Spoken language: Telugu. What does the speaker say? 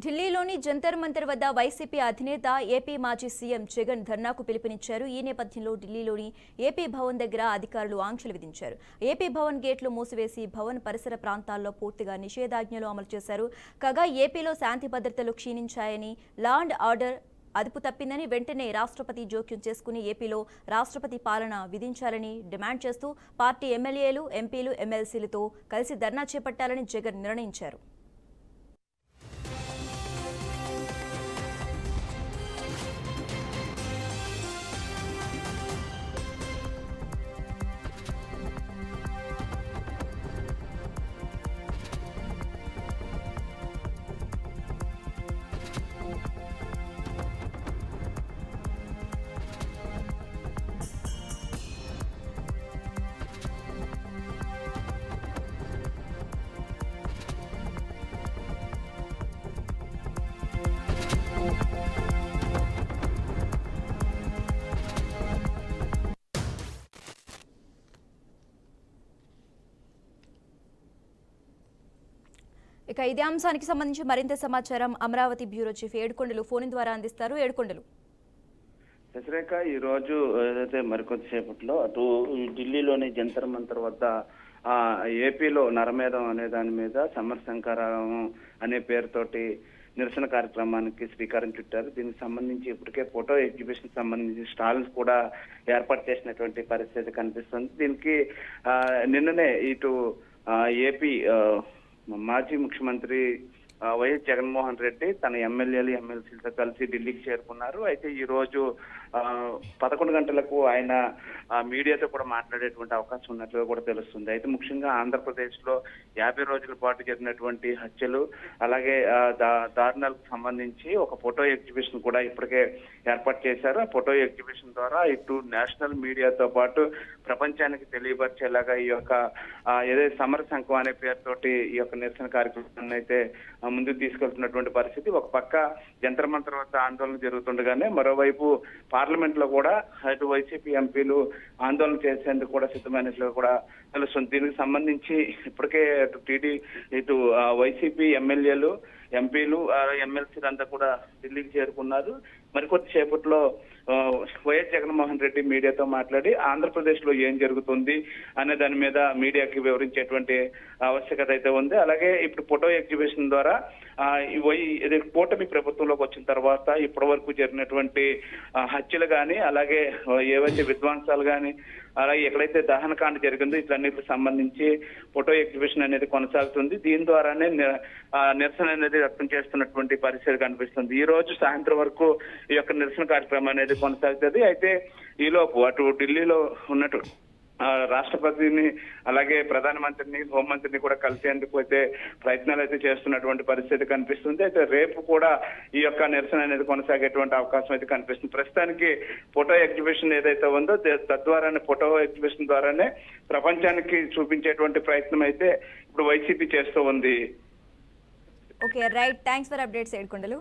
ఢిల్లీలోని జంతర్ మంతర్ వద్ద వైసీపీ అధినేత ఏపీ మాజీ సీఎం జగన్ ధర్నాకు పిలుపునిచ్చారు. ఈ నేపథ్యంలో ఢిల్లీలోని ఏపీ భవన్ దగ్గర అధికారులు ఆంక్షలు విధించారు. ఏపీ భవన్ గేట్లు మూసివేసి భవన్ పరిసర ప్రాంతాల్లో పూర్తిగా నిషేధాజ్ఞలు అమలు చేశారు. కాగా ఏపీలో శాంతి భద్రతలు క్షీణించాయని, లా అండ్ ఆర్డర్ అదుపు తప్పిందని, వెంటనే రాష్ట్రపతి జోక్యం చేసుకుని ఏపీలో రాష్ట్రపతి పాలన విధించాలని డిమాండ్ చేస్తూ పార్టీ ఎమ్మెల్యేలు, ఎంపీలు, ఎమ్మెల్సీలతో కలిసి ధర్నా చేపట్టాలని జగన్ నిర్ణయించారు. ఇక ఇదే అంశానికి సంబంధించి మరింత సమాచారం అమరావతి బ్యూరో చీఫ్ ఏడుకొండలు ఫోన్ ద్వారా అందిస్తారు. ఏడుకొండలు. శశిరేఖ, ఈ రోజు ఏదైతే మరికొద్దిసేపట్లో అటు ఢిల్లీలోని జంతర్ మంతర్ వద్ద ఏపీలో నరమేధం అనే దాని మీద సమర శంకరారం అనే పేరుతోటి నిరసన కార్యక్రమానికి శ్రీకారం చుట్టారు. దీనికి సంబంధించి ఇప్పటికే ఫోటో ఎగ్జిబిషన్ సంబంధించి స్టాల్స్ కూడా ఏర్పాటు చేసినటువంటి పరిస్థితి కనిపిస్తుంది. దీనికి నిన్ననే ఇటు ఏపీ మాజీ ముఖ్యమంత్రి వైఎస్ జగన్మోహన్ రెడ్డి తన ఎమ్మెల్యేలు, ఎమ్మెల్సీలతో కలిసి ఢిల్లీకి చేరుకున్నారు. అయితే ఈ రోజు 11 గంటలకు ఆయన మీడియాతో కూడా మాట్లాడేటువంటి అవకాశం ఉన్నట్లుగా కూడా తెలుస్తుంది. అయితే ముఖ్యంగా ఆంధ్రప్రదేశ్ లో 50 రోజుల పాటు జరిగినటువంటి హత్యలు, అలాగే దారుణాలకు సంబంధించి ఒక ఫోటో ఎగ్జిబిషన్ కూడా ఇప్పటికే ఏర్పాటు చేశారు. ఆ ఫోటో ఎగ్జిబిషన్ ద్వారా ఇటు నేషనల్ మీడియాతో పాటు ప్రపంచానికి తెలియపరిచేలాగా ఈ యొక్క ఏదైతే సమర సంఘం అనే పేరుతోటి ఈ యొక్క నిరసన కార్యక్రమాన్ని అయితే ముందుకు తీసుకెళ్తున్నటువంటి పరిస్థితి. ఒక పక్క జంతర్ మంతర్ వద్ద ఆందోళన జరుగుతుండగానే మరోవైపు పార్లమెంట్ లో కూడా అటు వైసీపీ ఎంపీలు ఆందోళన చేసేందుకు కూడా సిద్ధమైనట్లుగా కూడా తెలుస్తుంది. దీనికి సంబంధించి ఇప్పటికే ఇటు వైసీపీ ఎమ్మెల్యేలు, ఎంపీలు, ఎమ్మెల్సీలు అంతా కూడా ఢిల్లీకి చేరుకున్నారు. మరికొద్ది సేపట్లో వైఎస్ జగన్మోహన్ రెడ్డి మీడియాతో మాట్లాడి ఆంధ్రప్రదేశ్ లో ఏం జరుగుతుంది అనే దాని మీద మీడియాకి వివరించేటువంటి ఆవశ్యకత అయితే ఉంది. అలాగే ఇప్పుడు ఫోటో ఎగ్జిబిషన్ ద్వారా కూటమి ప్రభుత్వంలోకి వచ్చిన తర్వాత ఇప్పటి వరకు జరిగినటువంటి హత్యలు కానీ, అలాగే ఏవైతే విధ్వంసాలు కానీ, అలాగే ఎక్కడైతే దహనకాండ జరిగిందో ఇట్లన్నిటికి సంబంధించి ఫోటో ఎగ్జిబిషన్ అనేది కొనసాగుతుంది. దీని ద్వారానే నిరసన అనేది వ్యక్తం చేస్తున్నటువంటి పరిస్థితి కనిపిస్తుంది. ఈ రోజు సాయంత్రం వరకు ఈ యొక్క నిరసన కార్యక్రమం అనేది కొనసాగుతుంది. అయితే ఈలోపు అటు ఢిల్లీలో ఉన్నట్టు రాష్ట్రపతిని, అలాగే ప్రధానమంత్రిని, హోంమంత్రిని కూడా కలిసేందుకు అయితే ప్రయత్నాలు అయితే చేస్తున్నటువంటి పరిస్థితి కనిపిస్తుంది. అయితే రేపు కూడా ఈ యొక్క నిరసన అనేది కొనసాగేటువంటి అవకాశం అయితే కనిపిస్తుంది. ప్రస్తుతానికి ఫోటో ఎగ్జిబిషన్ ఏదైతే ఉందో తద్వారానే, ఫోటో ఎగ్జిబిషన్ ద్వారానే ప్రపంచానికి చూపించేటువంటి ప్రయత్నం అయితే ఇప్పుడు వైసీపీ చేస్తూ ఉంది. Okay, right. Thanks for updates Yedukondalu.